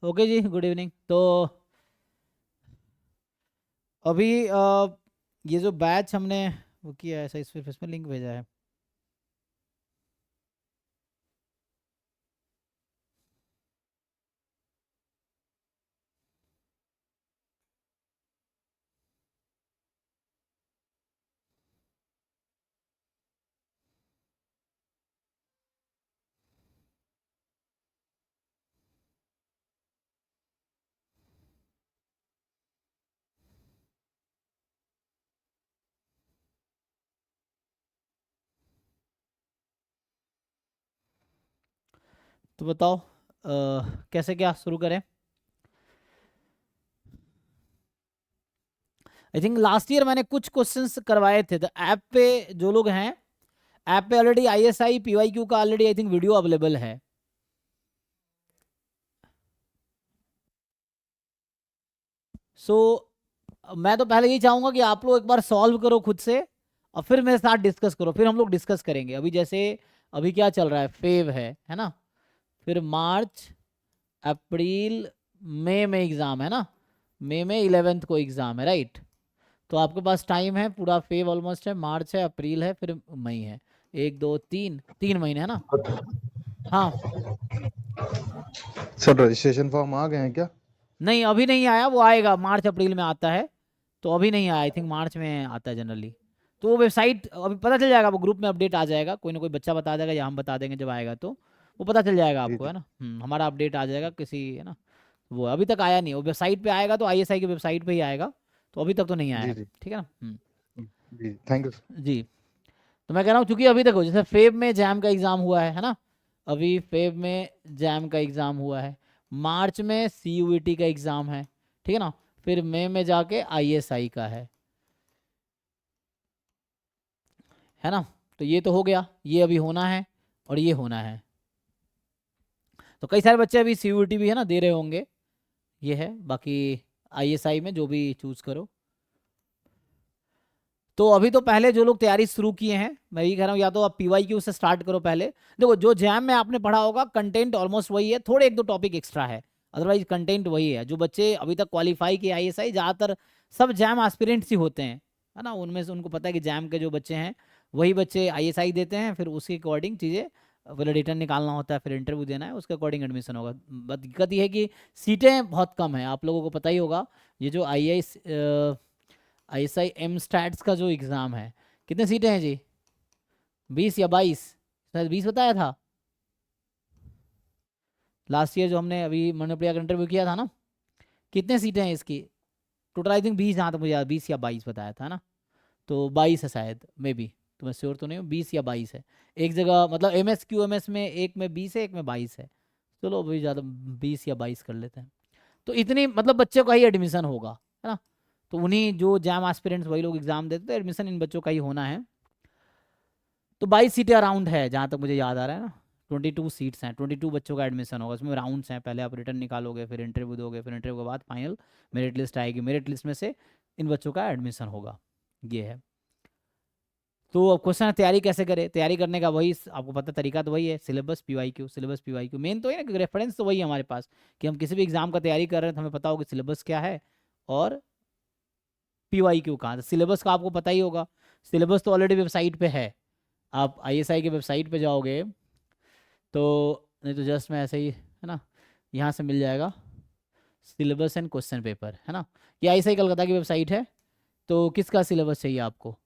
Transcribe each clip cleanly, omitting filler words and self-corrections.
Okay जी, good evening. तो अभी ये जो बैच हमने वो किया है, सही इसमें लिंक भेजा है। तो बताओ कैसे क्या शुरू करें। आई थिंक लास्ट ईयर मैंने कुछ क्वेश्चंस करवाए थे, तो ऐप पे जो लोग हैं, ऐप पे ऑलरेडी ISI PYQ का already I think video available है। सो मैं तो पहले यही चाहूंगा कि आप लोग एक बार सॉल्व करो खुद से, और फिर मेरे साथ डिस्कस करो, फिर हम लोग डिस्कस करेंगे। अभी जैसे अभी क्या चल रहा है, फेव है ना। फिर मार्च, अप्रैल, मई में एग्ज़ाम है ना। मई में 11th को एग्ज़ाम है, राइट। तो आपके पास टाइम है पूरा, फेव ऑलमोस्ट है, मार्च है, अप्रैल है, फिर मई है। एक दो तीन, 3 महीने है ना। हाँ। सर रजिस्ट्रेशन फॉर्म आ गए हैं क्या? नहीं, अभी नहीं आया, वो आएगा, मार्च अप्रैल में आता है। तो अभी नहीं आया, आई थिंक मार्च में आता है जनरली। तो वो वेबसाइट अभी पता चल जाएगा, वो ग्रुप में अपडेट आ जाएगा, कोई ना कोई बच्चा बता देगा या हम बता देंगे जब आएगा तो। वो पता चल जाएगा जी आपको, जी है ना। हमारा अपडेट आ जाएगा किसी, है ना। वो अभी तक आया नहीं, वो वेबसाइट पे आएगा तो ISI की वेबसाइट पे ही आएगा। तो अभी तक तो नहीं आया जी है, जी ठीक है ना। जी थैंक यू। जी। तो मैं कह रहा हूँ, चूंकि अभी तक हो, जैसे फेब में जैम का एग्ज़ाम हुआ है ना। अभी फेब में जैम का एग्ज़ाम हुआ है। मार्च में CUET का एग्ज़ाम है, ठीक है ना। फिर मई में जाके ISI का है ना। तो ये तो हो गया, ये अभी होना है और ये होना है। तो कई सारे बच्चे अभी CUET भी है ना दे रहे होंगे। ये है बाकी ISI में जो भी चूज़ करो। तो अभी तो पहले जो लोग तैयारी शुरू किए हैं, मैं ये कह रहा हूँ, या तो आप PYQ से स्टार्ट करो पहले। देखो, जो जैम में आपने पढ़ा होगा कंटेंट ऑलमोस्ट वही है, थोड़े एक दो टॉपिक एक्स्ट्रा है। अदरवाइज कंटेंट वही है। जो बच्चे अभी तक क्वालिफाई किए ISI, ज़्यादातर सब जैम एस्पिरेंट्स ही होते हैं, है ना। उनमें से उनको पता है कि जैम के जो बच्चे हैं वही बच्चे ISI देते हैं, फिर उसके अकॉर्डिंग चीज़ें, पहले रिटर्न निकालना होता है, फिर इंटरव्यू देना है, उसके अकॉर्डिंग एडमिशन होगा। बट दिक्कत ये है कि सीटें बहुत कम है, आप लोगों को पता ही होगा। ये जो ISI M स्टैट्स का जो एग्ज़ाम है, कितने सीटें हैं जी? 20 या 22, शायद 20 बताया था लास्ट ईयर जो हमने अभी मनोप्रिया का इंटरव्यू किया था ना। कितने सीटें हैं इसकी? टोटल आई थिंक 20, जहाँ तक मुझे याद, 20 या 22 बताया था ना। तो 22 है शायद, मे बी। तो मैं श्योर तो नहीं हूँ, 20 या 22 है। एक जगह मतलब MSQMS में एक में 20 है, एक में 22 है। चलो अभी ज़्यादा, 20 या 22 कर लेते हैं। तो इतनी मतलब बच्चों का ही एडमिशन होगा, है ना। तो उन्हीं जो जैम एस्पिरेंट्स वही लोग एग्जाम देते, तो एडमिशन इन बच्चों का ही होना है। तो 22 सीटें अराउंड है जहाँ तक मुझे याद आ रहा है ना। 22 सीट्स हैं, 22 बच्चों का एडमिशन होगा। उसमें राउंड्स हैं, पहले आप रिटर्न निकालोगे, फिर इंटरव्यू दोगे, फिर इंटरव्यू के बाद फाइनल मेरिट लिस्ट आएगी, मेरिट लिस्ट में से इन बच्चों का एडमिशन होगा। ये है। तो अब क्वेश्चन है, तैयारी कैसे करें। तैयारी करने का वही आपको पता, तरीका तो वही है, syllabus PYQ, syllabus PYQ main तो है ना, रेफरेंस तो वही है हमारे पास। कि हम किसी भी एग्जाम का तैयारी कर रहे हैं तो हमें पता होगा सिलेबस क्या है और PYQ कहाँ। तो सिलेबस का आपको पता ही होगा, सिलेबस तो ऑलरेडी वेबसाइट पे है। आप ISI के वेबसाइट पे जाओगे तो, नहीं तो जस्ट मैं ऐसे ही, है ना, यहाँ से मिल जाएगा सिलेबस एंड क्वेश्चन पेपर, है ना। ये ISI कलकत्ता की वेबसाइट है। तो किसका सिलेबस चाहिए आपको?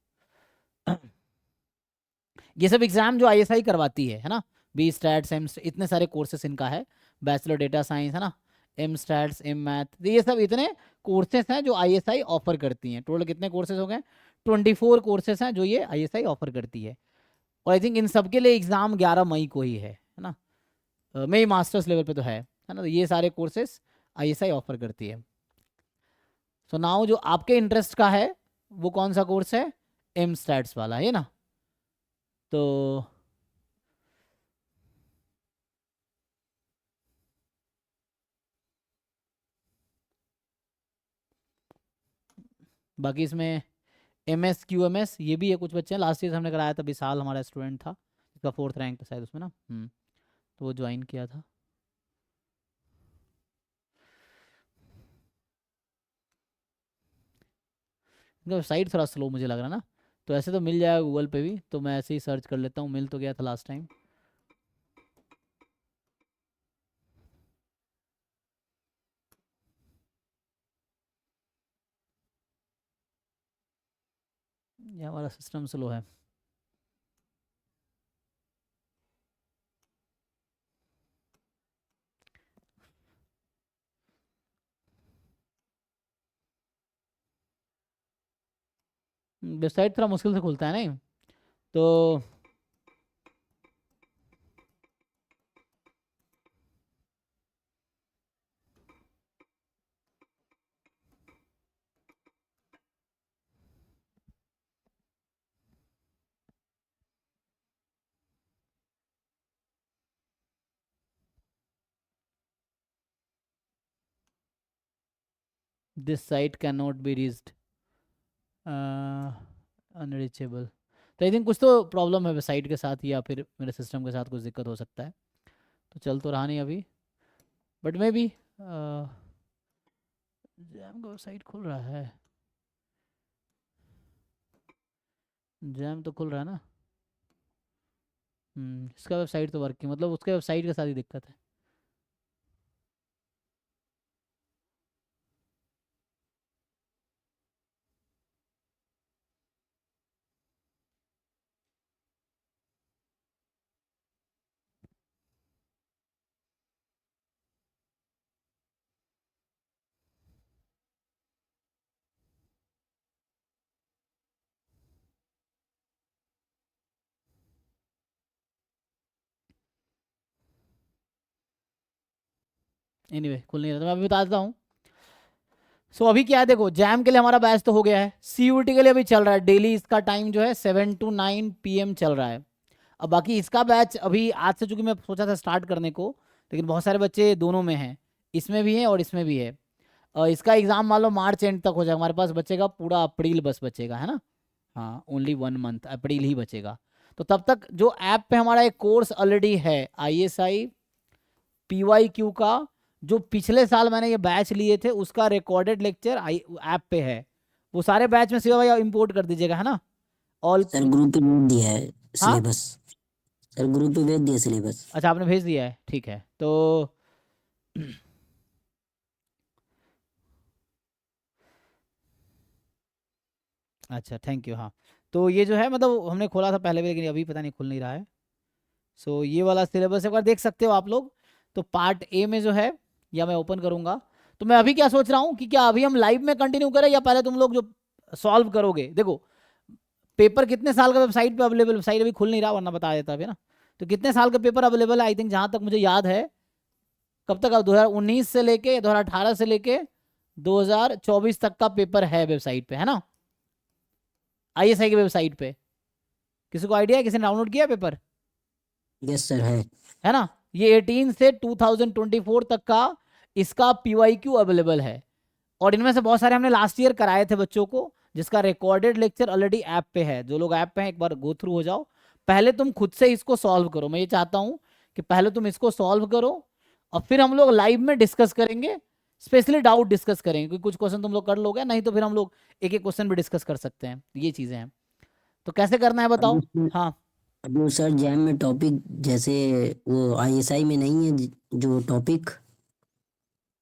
ये सब एग्जाम जो ISI करवाती है ना। बी स्टैट्स, एम, इतने सारे कोर्सेस इनका है। बैचलर डेटा साइंस, है ना। M स्टैट्स, M मैथ, तो ये सब इतने कोर्सेस हैं जो ISI ऑफर करती हैं। टोटल कितने कोर्सेज हो गए? 24 कोर्सेस हैं जो ये ISI ऑफर करती है। और आई थिंक इन सब के लिए एग्ज़ाम 11 मई को ही है ना। मई मास्टर्स लेवल पे तो है ना। तो ये सारे कोर्सेस ISI ऑफर करती है। सो नाउ जो आपके इंटरेस्ट का है वो कौन सा कोर्स है? M स्टैट्स वाला है ना। तो बाकी इसमें MSQMS ये भी है, कुछ बच्चे हैं, लास्ट ईयर हमने कराया था, विशाल हमारा स्टूडेंट था, इसका 4th रैंक था शायद उसमें ना। तो वो ज्वाइन किया था। इनका वेबसाइट थोड़ा स्लो मुझे लग रहा है ना। तो ऐसे तो मिल जाएगा गूगल पे भी, तो मैं ऐसे ही सर्च कर लेता हूँ, मिल तो गया था लास्ट टाइम। ये हमारा सिस्टम स्लो है। वेबसाइट थोड़ा मुश्किल से खुलता है नहीं तो। This site can not be reached, unreachable. तो आई थिंक कुछ तो प्रॉब्लम है वेबसाइट के साथ, या फिर मेरे सिस्टम के साथ कुछ दिक्कत हो सकता है। तो चल तो रहा नहीं अभी, बट मे बी जैम का वेबसाइट खुल रहा है। जैम तो खुल रहा है ना। इसका वेबसाइट तो वर्किंग, मतलब उसके वेबसाइट के साथ ही दिक्कत है। एनीवे खुल नहीं रहा, तो मैं अभी बता देता हूँ। सो अभी क्या है, देखो जैम के लिए हमारा बैच तो हो गया है, सीयूटी के लिए अभी चल रहा है, डेली इसका टाइम जो है 7 to 9 PM चल रहा है। अब बाकी इसका बैच अभी आज से, चूंकि मैं सोचा था स्टार्ट करने को, लेकिन बहुत सारे बच्चे दोनों में हैं, इसमें भी हैं और इसमें भी है। इसका एग्ज़ाम मान लो मार्च एंड तक हो जाएगा, हमारे पास बचेगा पूरा अप्रैल बस बचेगा, है ना। हाँ ओनली 1 मंथ अप्रैल ही बचेगा। तो तब तक जो ऐप पे हमारा एक कोर्स ऑलरेडी है ISI PYQ का, जो पिछले साल मैंने ये बैच लिए थे उसका रिकॉर्डेड लेक्चर ऐप पे है, वो सारे बैच में शिवा भाई इंपोर्ट कर दीजिएगा, है ना। ऑल। सर ग्रुप पे भेज दिया है हाँ सिलेबस। सर ग्रुप पे भेज दिया सिलेबस। अच्छा आपने भेज दिया है, ठीक है तो। अच्छा थैंक यू। हाँ तो ये जो है मतलब हमने खोला था पहले भी, लेकिन अभी पता नहीं खुल नहीं रहा है। सो ये वाला सिलेबस एक बार देख सकते हो आप लोग। तो पार्ट ए में जो है, या मैं ओपन करूंगा, तो मैं अभी क्या सोच रहा हूँ कि क्या अभी हम लाइव में कंटिन्यू करें, या पहले तुम लोग जो सॉल्व करोगे। देखो पेपर कितने साल का वेबसाइट पे अवेलेबल, वेबसाइट अभी खुल नहीं रहा वरना बता देता अभी ना। तो कितने साल का पेपर अवेलेबल है, आई थिंक जहां तक मुझे याद है, कब तक, 2019 से लेके 2018 से लेके 2024 तक का पेपर है वेबसाइट पे, है ना। ISI की वेबसाइट पे किसी को आइडिया है, किसी ने डाउनलोड किया पेपर, यस सर है ना। ये 18 से 2024 तक का इसका PYQ अवेलेबल है। और इनमें से बहुत सारे हमने लास्ट ईयर कराए थे बच्चों को, जिसका रिकॉर्डेड लेक्चर ऑलरेडी ऐप पे है। जो लोग ऐप पे हैं एक बार गो थ्रू हो जाओ, पहले तुम खुद से इसको सॉल्व करो। मैं ये चाहता हूं कि पहले तुम इसको सॉल्व करो और फिर हम लोग लाइव में डिस्कस करेंगे, स्पेशली डाउट डिस्कस करेंगे, क्योंकि कुछ क्वेश्चन तुम लोग कर लोगे, नहीं तो फिर हम लोग एक एक क्वेश्चन भी डिस्कस कर सकते हैं। ये चीजें हैं, तो कैसे करना है बताओ। हाँ अब सर जैम में टॉपिक जैसे वो ISI में नहीं है जो टॉपिक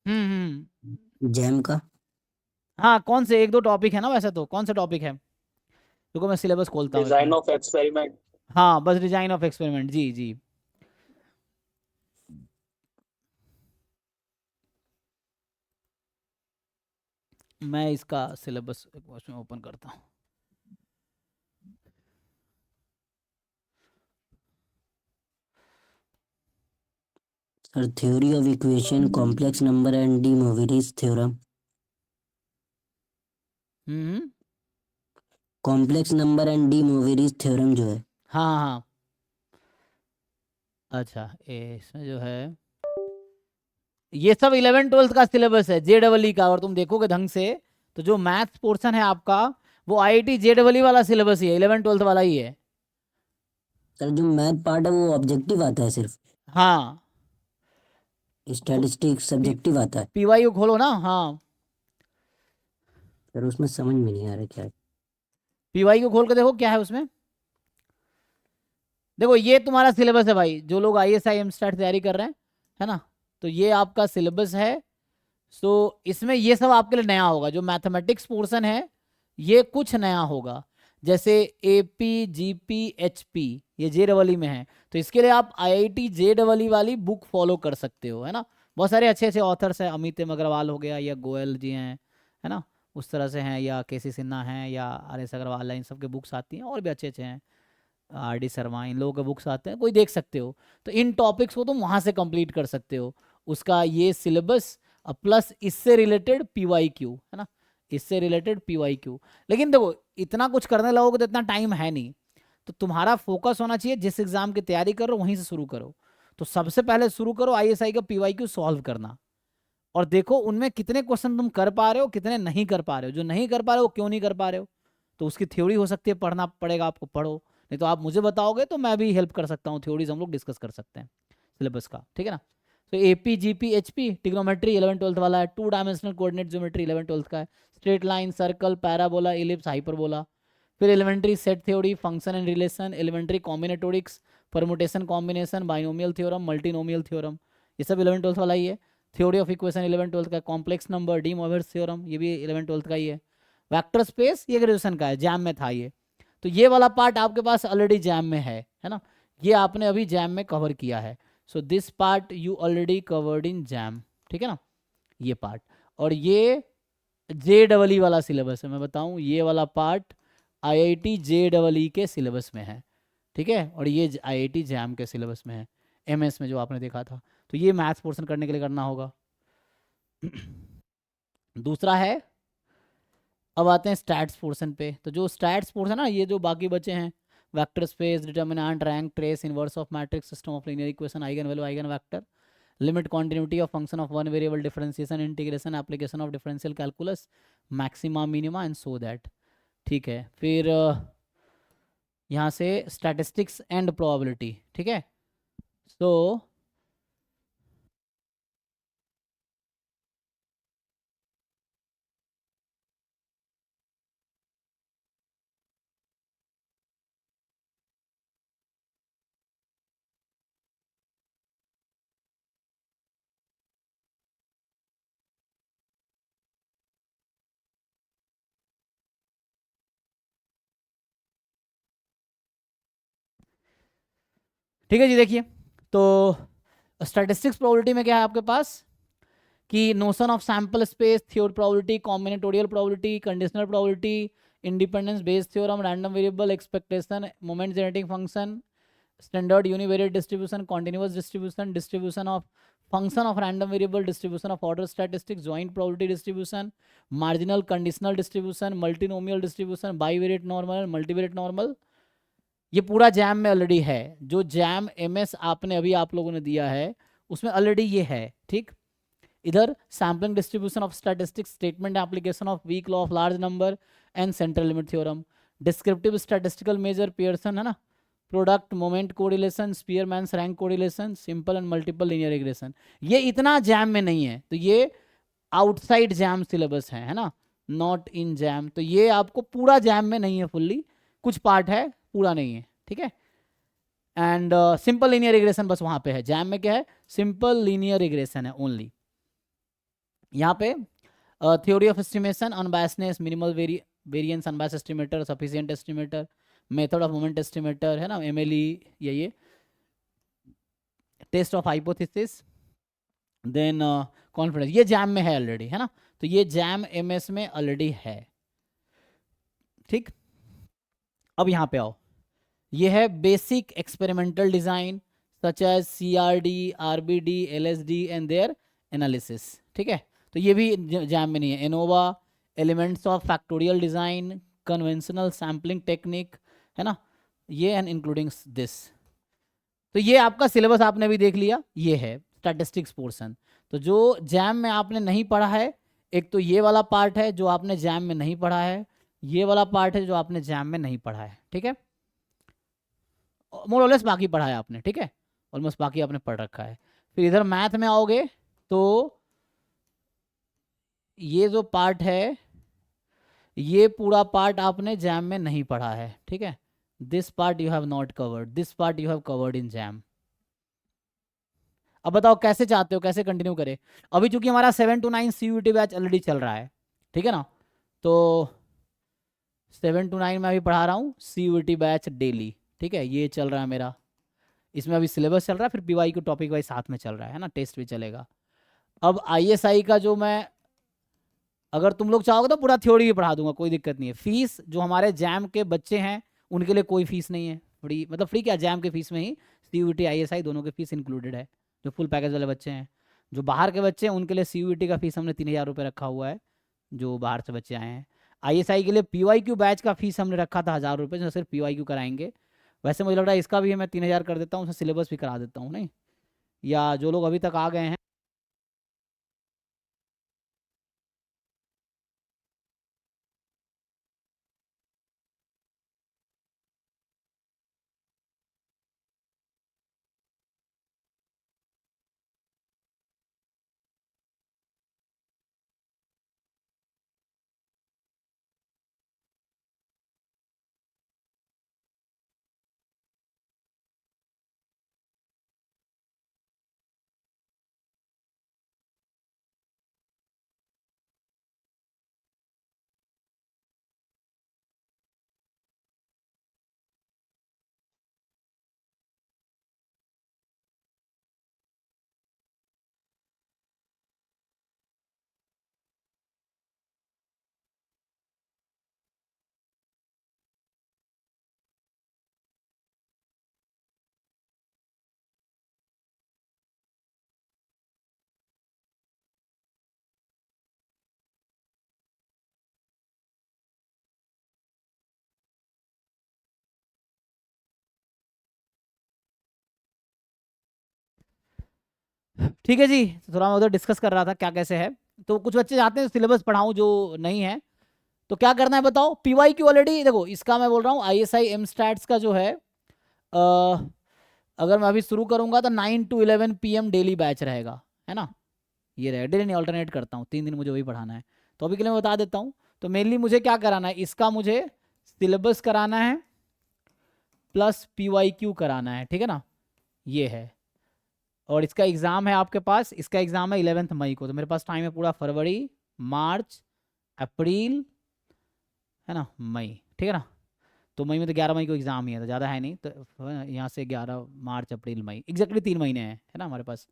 जैम का। हाँ कौन से एक दो टॉपिक है ना, वैसे तो कौन से टॉपिक है, रुको मैं सिलेबस खोलता हूँ एक डिजाइन मिनट। Of experiment. हाँ बस डिजाइन ऑफ एक्सपेरिमेंट, जी जी। मैं इसका सिलेबस उसमें ओपन करता हूँ। Sir theory of equation complex number and De Moivre's theorem. हम्म। Complex number and De Moivre's theorem जो है। हाँ हाँ अच्छा, इसमें जो है ये सब 11th 12th का सिलेबस है JEE का। और तुम देखोगे ढंग से तो जो मैथ्स पोर्शन है आपका, वो IIT JEE वाला सिलेबस ही है, 11th 12th वाला ही है। सर जो मैथ पार्ट है वो ऑब्जेक्टिव आता है, सिर्फ हाँ स्टैटिस्टिक्स सब्जेक्टिव आता है। PYU खोलो ना। हाँ सर उसमें समझ में नहीं आ रहा क्या है। पीवाई को खोल के देखो क्या है उसमें। देखो ये तुम्हारा सिलेबस है भाई, जो लोग ISI एमस्टैट तैयारी कर रहे हैं, है ना, तो ये आपका सिलेबस है। सो इसमें ये सब आपके लिए नया होगा, जो मैथमेटिक्स पोर्शन है ये कुछ नया होगा। जैसे AP GP HP ये JEE में है, तो इसके लिए आप IIT JEE वाली बुक फॉलो कर सकते हो, है ना। बहुत सारे अच्छे अच्छे ऑथर्स हैं, अमित अग्रवाल हो गया, या गोयल जी हैं, है ना, उस तरह से हैं, या KC सिन्हा हैं, या RS अग्रवाल हैं, इन सब के बुक्स आती हैं, और भी अच्छे अच्छे हैं, RD शर्मा, इन लोगों के बुक्स आते हैं, कोई देख सकते हो। तो इन टॉपिक्स को तुम वहाँ से कंप्लीट कर सकते हो, उसका ये सिलेबस प्लस इससे रिलेटेड PYQ, है ना, इससे रिलेटेड PYQ। लेकिन देखो इतना कुछ करने लगोगे तो इतना टाइम है नहीं, तो तुम्हारा फोकस होना चाहिए जिस एग्जाम की तैयारी करो वहीं से शुरू करो। तो सबसे पहले शुरू करो ISI का PYQ सॉल्व करना, और देखो उनमें कितने क्वेश्चन तुम कर पा रहे हो, कितने नहीं कर पा रहे हो। जो नहीं कर पा रहे हो क्यों नहीं कर पा रहे हो, तो उसकी थ्योरी हो सकती है, पढ़ना पड़ेगा आपको, पढ़ो। नहीं तो आप मुझे बताओगे तो मैं भी हेल्प कर सकता हूँ, थ्योरीज हम लोग डिस्कस कर सकते हैं सिलेबस का, ठीक है ना। तो AP GP HP trigonometry 11th-12th वाला है, 2 डायमेंशनल कोऑर्डिनेट ज्योमेट्री 11th-12th का है, straight line, circle, parabola, ellipse, hyperbola. फिर elementary set theory, function and relation, elementary combinatorics, permutation combination, binomial theorem, multinomial theorem, ये सब 11th-12th वाला ही है। थ्योरी ऑफ इक्वेशन 11th-12th का, कॉम्प्लेक्स नंबर, डी मोइरस थ्योरम, ये भी 11th-12th का ही है। वेक्टर स्पेस ये ग्रेजुएशन का है, जैम में था ये। तो ये वाला पार्ट आपके पास ऑलरेडी जैम में है ना, ये आपने अभी जैम में कवर किया है। So this part you already covered in jam, ठीक है ना, ये पार्ट। और ये JEE वाला सिलेबस है, मैं बताऊं, ये वाला पार्ट IIT JEE के सिलेबस में है, ठीक है, और ये IIT जैम के सिलेबस में है, MS में जो आपने देखा था। तो ये मैथ्स पोर्शन करने के लिए करना होगा। दूसरा है, अब आते हैं स्टैट्स पोर्शन पे। तो जो स्टैट्स पोर्शन है ना, ये जो बाकी बचे हैं, vector space, determinant, rank, trace, inverse of matrix, system of linear equation, eigen value, eigen vector, limit continuity of function of one variable, differentiation, integration, application of differential calculus, maxima, minima and so that, ठीक है। फिर यहाँ से statistics and probability, ठीक है। तो ठीक है जी, देखिए, तो स्टैटिस्टिक्स प्रोबेबिलिटी में क्या है आपके पास कि notion of sample space, theory probability, combinatorial probability, conditional probability, independence based theorem, random variable, expectation, moment generating function, standard univariate distribution, continuous distribution, distribution of function of random variable, distribution of order statistics, joint probability distribution, marginal conditional distribution, multinomial distribution, bivariate normal, multivariate normal, ये पूरा jam में already है। जो jam MS आपने अभी आप लोगों ने दिया है उसमें ऑलरेडी ये है, ठीक। इधर sampling distribution of statistics, statement application of weak law of large number and central limit theorem, descriptive statistical measure Pearson, है ना, product moment correlation, Spearman's rank correlation, simple and multiple linear regression. ये इतना jam में नहीं है, तो ये outside jam syllabus है ना, नॉट इन जैम। तो ये आपको पूरा जैम में नहीं है फुल्ली, कुछ पार्ट है, पूरा नहीं है, ठीक है। एंड सिंपल लीनियर रिग्रेशन बस वहां पे है, जैम में क्या है, सिंपल लीनियर रिग्रेशन है ओनली। यहाँ पे theory of estimation, unbiasness, minimal variance, unbias estimator, sufficient estimator, method of moment estimator, है ना, MLE, ये test of hypothesis, then confidence, ये जैम में है ऑलरेडी, है ना। तो ये जैम MS में ऑलरेडी है, ठीक। अब यहाँ पे आओ, ये है basic experimental design such as CRD, RBD, LSD and their analysis, ठीक है। तो ये भी जैम में नहीं है। ANOVA, elements of factorial design, conventional sampling technique, है ना, ये एंड इंक्लूडिंग दिस। तो ये आपका सिलेबस आपने भी देख लिया, ये है स्टैटिस्टिक्स पोर्शन। तो जो जैम में आपने नहीं पढ़ा है, एक तो ये वाला पार्ट है जो आपने जैम में नहीं पढ़ा है, ये वाला पार्ट है जो आपने जैम में नहीं पढ़ा है, ठीक है। मोर ऑलवेस बाकी पढ़ा है आपने, ठीक है, ऑलमोस्ट बाकी आपने पढ़ रखा है। फिर इधर मैथ में आओगे तो ये जो पार्ट है ये पूरा पार्ट आपने जैम में नहीं पढ़ा है, ठीक है। This part you have not covered, this part you have covered in jam. अब बताओ कैसे चाहते हो, कैसे कंटिन्यू करें। अभी चूंकि हमारा 7 to 9 CUET बैच ऑलरेडी चल रहा है, ठीक है ना। तो 7 to 9 मैं अभी पढ़ा रहा हूँ CUET बैच डेली, ठीक है, ये चल रहा है मेरा। इसमें अभी सिलेबस चल रहा है, फिर PY को टॉपिक वाइज साथ में चल रहा है ना, टेस्ट भी चलेगा। अब ISI का जो मैं, अगर तुम लोग चाहोगे तो पूरा थ्योरी भी पढ़ा दूंगा, कोई दिक्कत नहीं है। फीस जो हमारे जैम के बच्चे हैं उनके लिए कोई फीस नहीं है, फ्री, मतलब फ्री क्या, जैम के फीस में ही CUET ISI दोनों के फीस इंक्लूडेड है, जो फुल पैकेज वाले बच्चे हैं। जो बाहर के बच्चे हैं उनके लिए CUET का फीस हमने 3,000 रुपये रखा हुआ है, जो बाहर से बच्चे आए हैं। ISI के लिए PYQ बैच का फीस हमने रखा था 1,000 रुपये, जो सिर्फ PYQ कराएंगे। वैसे मुझे लग रहा है इसका भी मैं 3,000 कर देता हूँ, उसमें सिलेबस भी करा देता हूँ, नहीं, या जो लोग अभी तक आ गए हैं। ठीक है जी, तो थोड़ा मैं उधर डिस्कस कर रहा था क्या कैसे है। तो कुछ बच्चे चाहते हैं सिलेबस पढ़ाऊँ जो नहीं है, तो क्या करना है बताओ। PYQ ऑलरेडी देखो, इसका मैं बोल रहा हूँ ISI MStats का जो है, अगर मैं अभी शुरू करूंगा तो 9 to 11 PM डेली बैच रहेगा, है ना। ये रहेगा डेली, नहीं ऑल्टरनेट करता हूँ, 3 दिन मुझे वही पढ़ाना है। तो अभी के लिए मैं बता देता हूँ। तो मेनली मुझे क्या कराना है, इसका मुझे सिलेबस कराना है प्लस PYQ कराना है, ठीक है ना, ये है। और इसका एग्ज़ाम है आपके पास, इसका एग्ज़ाम है 11 मई को। तो मेरे पास टाइम है पूरा फरवरी, मार्च, अप्रैल, है ना, मई, ठीक है ना। तो मई में तो 11 मई को एग्ज़ाम ही है, तो ज़्यादा है नहीं। तो यहाँ से 11 मार्च अप्रैल मई, एग्जैक्टली 3 महीने हैं, है ना हमारे पास।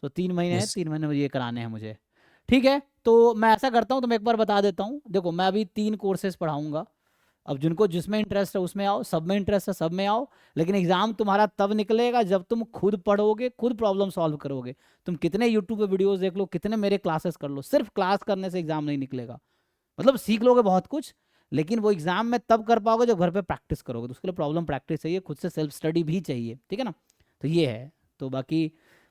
तो 3 महीने हैं, यस 3 महीने मुझे ये कराने हैं मुझे, ठीक है। तो मैं ऐसा करता हूँ, तो मैं एक बार बता देता हूँ। देखो मैं अभी 3 कोर्सेज पढ़ाऊँगा। अब जिनको जिसमें इंटरेस्ट है उसमें आओ, सब में इंटरेस्ट है सब में आओ। लेकिन एग्जाम तुम्हारा तब निकलेगा जब तुम खुद पढ़ोगे, खुद प्रॉब्लम सॉल्व करोगे। तुम कितने यूट्यूब पे वीडियोस देख लो, कितने मेरे क्लासेस कर लो, सिर्फ क्लास करने से एग्जाम नहीं निकलेगा। मतलब सीख लोगे बहुत कुछ, लेकिन वो एग्जाम में तब कर पाओगे जब घर पे प्रैक्टिस करोगे। तो उसके लिए प्रॉब्लम प्रैक्टिस चाहिए, खुद से सेल्फ स्टडी भी चाहिए, ठीक है ना। तो ये है। तो बाकी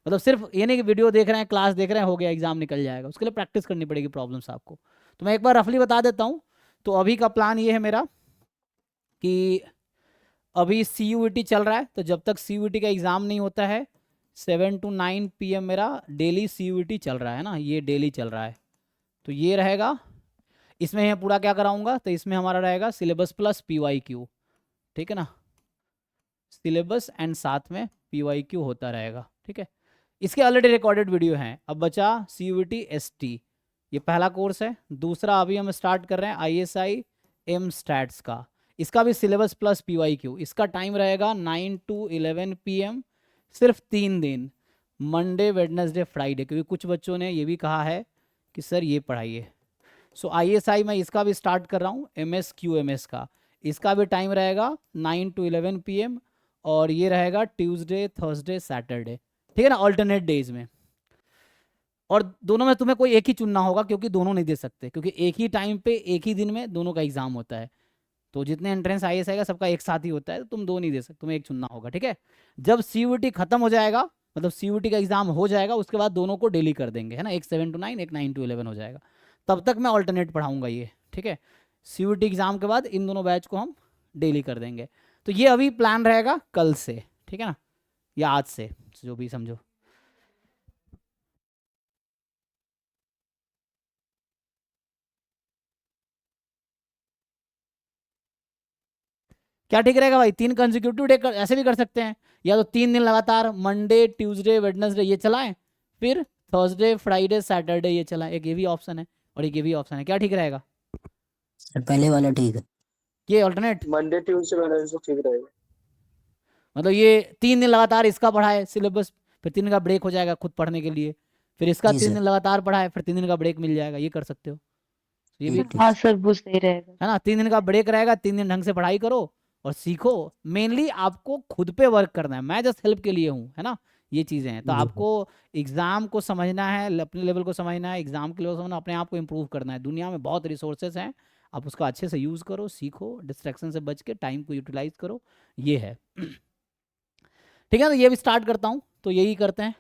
मतलब सिर्फ ये नहीं कि वीडियो देख रहे हैं, क्लास देख रहे हैं, हो गया एग्जाम निकल जाएगा, उसके लिए प्रैक्टिस करनी पड़ेगी प्रॉब्लम्स आपको। तो मैं एक बार रफली बता देता हूँ। तो अभी का प्लान ये है मेरा कि अभी CUET चल रहा है, तो जब तक CUET का एग्ज़ाम नहीं होता है 7 to 9 PM मेरा डेली CUET चल रहा है ना, ये डेली चल रहा है। तो ये रहेगा, इसमें मैं पूरा क्या कराऊंगा, तो इसमें हमारा रहेगा सिलेबस प्लस PYQ, ठीक है ना, सिलेबस एंड साथ में PYQ होता रहेगा, ठीक है। इसके ऑलरेडी रिकॉर्डेड वीडियो हैं। अब बचा CUET ST, ये पहला कोर्स है। दूसरा अभी हम स्टार्ट कर रहे हैं ISI MStats का, इसका भी सिलेबस प्लस PYQ। इसका टाइम रहेगा 9 to 11 PM, सिर्फ 3 दिन, मंडे वेडनेसडे फ्राइडे, क्योंकि कुछ बच्चों ने ये भी कहा है कि सर ये पढ़ाइए। सो ISI मैं इसका भी स्टार्ट कर रहा हूँ, MSQMS का। इसका भी टाइम रहेगा 9 to 11 PM, और ये रहेगा ट्यूसडे थर्सडे सैटरडे, ठीक है ना, ऑल्टरनेट डेज में। और दोनों में तुम्हें कोई एक ही चुनना होगा, क्योंकि दोनों नहीं दे सकते, क्योंकि एक ही टाइम पे एक ही दिन में दोनों का एग्जाम होता है। तो जितने एंट्रेंस ISI का सबका एक साथ ही होता है, तो तुम दो नहीं दे सकते, तुम्हें एक चुनना होगा, ठीक है। जब CUET खत्म हो जाएगा, मतलब CUET का एग्जाम हो जाएगा, उसके बाद दोनों को डेली कर देंगे, है ना, एक 7 to 9, एक 9 to 11 हो जाएगा। तब तक मैं ऑल्टरनेट पढ़ाऊंगा ये, ठीक है। CUET एग्जाम के बाद इन दोनों बैच को हम डेली कर देंगे। तो ये अभी प्लान रहेगा कल से, ठीक है ना, या आज से, जो भी समझो। क्या ठीक रहेगा भाई? 3 कंजिक्यूटिव डे ऐसे भी कर सकते हैं, या तो 3 दिन लगातार मंडे ट्यूसडे वेडनेसडे ये चलाएं, फिर थर्सडे फ्राइडे सैटरडे ये चलाएं। एक ये भी ऑप्शन है और एक ये भी ऑप्शन है। क्या ठीक रहेगा? सर पहले वाला ठीक है। ये ऑल्टरनेट, मंडे ट्यूसडे वेडनेसडे ठीक रहेगा। मतलब ये 3 दिन लगातार इसका पढ़ाए सिलेबस, फिर 3 दिन का ब्रेक हो जाएगा खुद पढ़ने के लिए, फिर इसका जी 3 सर। दिन लगातार पढ़ाए, फिर 3 दिन का ब्रेक मिल जाएगा। ये कर सकते हो, ये भी ठीक हाँ सर वो सही रहेगा। है ना। 3 दिन का ब्रेक रहेगा, 3 दिन ढंग से पढ़ाई करो और सीखो। मेनली आपको खुद पे वर्क करना है, मैं जस्ट हेल्प के लिए हूँ, है ना। ये चीज़ें हैं तो जी सर। आपको एग्जाम को समझना है, अपने लेवल को समझना है, एग्जाम के लेवल को समझना, अपने आप को इम्प्रूव करना है। दुनिया में बहुत रिसोर्सेज हैं, आप उसका अच्छे से यूज़ करो, सीखो, डिस्ट्रैक्शन से बच के टाइम को यूटिलाइज करो। ये है ठीक है। तो ये भी स्टार्ट करता हूँ, तो यही करते हैं।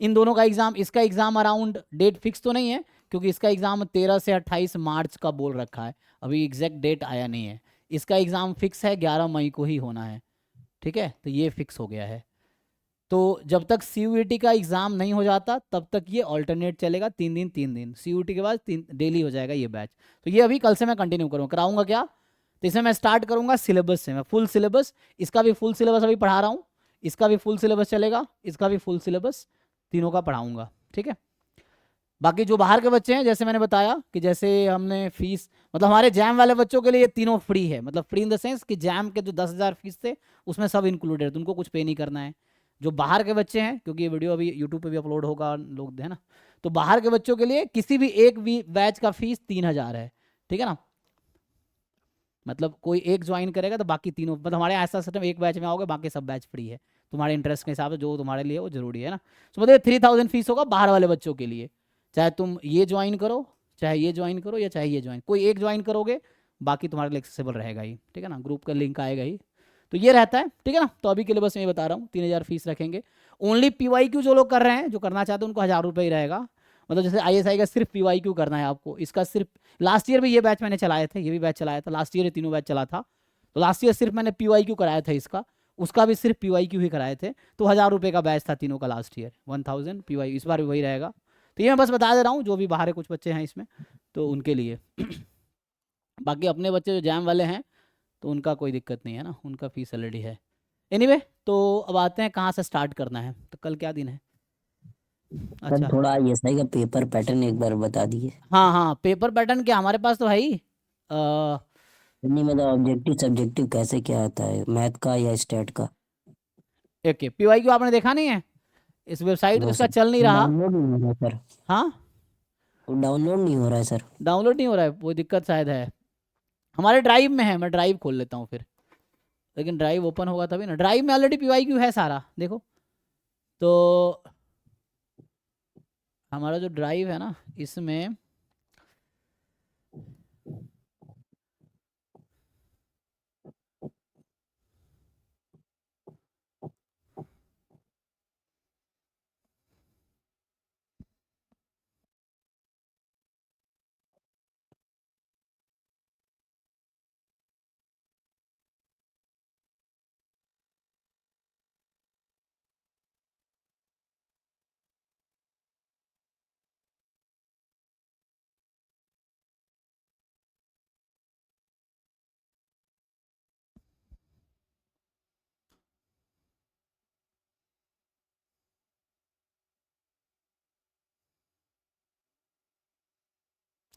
इन दोनों का एग्जाम, इसका एग्जाम अराउंड डेट फिक्स तो नहीं है, क्योंकि इसका एग्जाम 13 से 28 मार्च का बोल रखा है, अभी एग्जैक्ट डेट आया नहीं है। इसका एग्जाम फिक्स है 11 मई को ही होना है, ठीक है। तो ये फिक्स हो गया है। तो जब तक CUET का एग्जाम नहीं हो जाता तब तक ये ऑल्टरनेट चलेगा, 3 दिन 3 दिन। CUET के बाद 3 डेली हो जाएगा ये बैच। तो ये अभी कल से मैं कंटिन्यू कराऊंगा क्या, तो इसमें मैं स्टार्ट करूंगा सिलेबस से, मैं फुल सिलेबस, इसका भी फुल सिलेबस अभी पढ़ा रहा हूँ, इसका भी फुल सिलेबस चलेगा, इसका भी फुल सिलेबस, तीनों का पढ़ाऊंगा, ठीक है। बाकी जो बाहर के बच्चे हैं, जैसे मैंने बताया कि जैसे हमने फीस, मतलब हमारे जैम वाले बच्चों के लिए ये तीनों फ्री है, मतलब फ्री इन द सेंस कि जैम के जो 10,000 फीस थे उसमें सब इंक्लूडेड, उनको कुछ पे नहीं करना है। जो बाहर के बच्चे हैं, क्योंकि ये वीडियो अभी यूट्यूब पे भी अपलोड होगा, लोग है ना, तो बाहर के बच्चों के लिए किसी भी एक बैच का फीस 3,000 है, ठीक है ना। मतलब कोई एक ज्वाइन करेगा तो बाकी तीनों, मतलब हमारे ऐसा सिस्टम, एक बैच में आओगे बाकी सब बैच फ्री है, तुम्हारे इंटरेस्ट के हिसाब से जो तुम्हारे लिए वो जरूरी है ना। तो मतलब 3,000 फीस होगा बाहर वाले बच्चों के लिए, चाहे तुम ये ज्वाइन करो, चाहे ये ज्वाइन करो, या चाहे ये ज्वाइन, कोई एक ज्वाइन करोगे बाकी तुम्हारे लिए एक्सेसिबल रहेगा ही, ठीक है ना। ग्रुप का लिंक आएगा ही, तो ये रहता है, ठीक है ना। तो अभी के लिए बस मैं बता रहा हूँ 3,000 फीस रखेंगे। ओनली PYQ जो लोग कर रहे हैं, जो करना चाहते हैं, उनको 1,000 रुपये ही रहेगा। मतलब जैसे ISI का सिर्फ PYQ करना है आपको, इसका सिर्फ, लास्ट ईयर भी ये बैच मैंने चलाए थे, ये भी बैच चलाया था लास्ट ईयर, ये तीनों बैच चला था। तो लास्ट ईयर सिर्फ मैंने PYQ कराया था इसका, उसका भी सिर्फ PYQ ही कराए थे। तो 1,000 रुपये का बैच था तीनों का लास्ट ईयर, 1000 PYQ, इस बार भी वही रहेगा। तो ये मैं बस बता दे रहा हूँ, जो भी बाहर कुछ बच्चे हैं इसमें, तो उनके लिए बाकी अपने बच्चे जो जैम वाले हैं तो उनका कोई दिक्कत नहीं है ना, उनका फीस ऑलरेडी है। एनीवे तो अब आते हैं कहाँ से स्टार्ट करना है, तो कल क्या दिन है? सर अच्छा थोड़ा ISI का पेपर पैटर्न एक बार बता दिए। हाँ हाँ, पेपर पैटर्न क्या हमारे पास तो भाई नहीं मतलब ऑब्जेक्टिव सब्जेक्टिव कैसे क्या आता है, मैथ का या स्टैट का? ओके, PYQ आपने देखा नहीं है, इस वेबसाइट नो इसका सर, चल नहीं रहा। डाउनलोड नहीं हो रहा सर, हाँ, डाउनलोड नहीं हो रहा है सर। डाउनलोड नहीं हो रहा है, वो दिक्कत शायद है। हमारे ड्राइव में है, मैं ड्राइव खोल लेता हूँ फिर, लेकिन ड्राइव ओपन होगा तभी ना। ड्राइव में ऑलरेडी PYQ है सारा, देखो। तो हमारा जो ड्राइव है ना, इसमें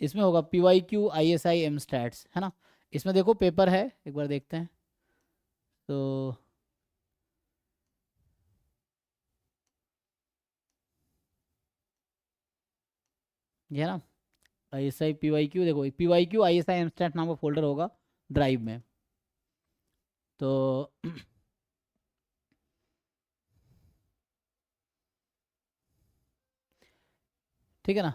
इसमें होगा PYQ ISI M स्टैट्स, है ना। इसमें देखो पेपर है, एक बार देखते हैं। तो ये है ना, ISI PYQ, देखो PYQ ISI M स्टैट नाम का फोल्डर होगा ड्राइव में। तो ठीक है ना।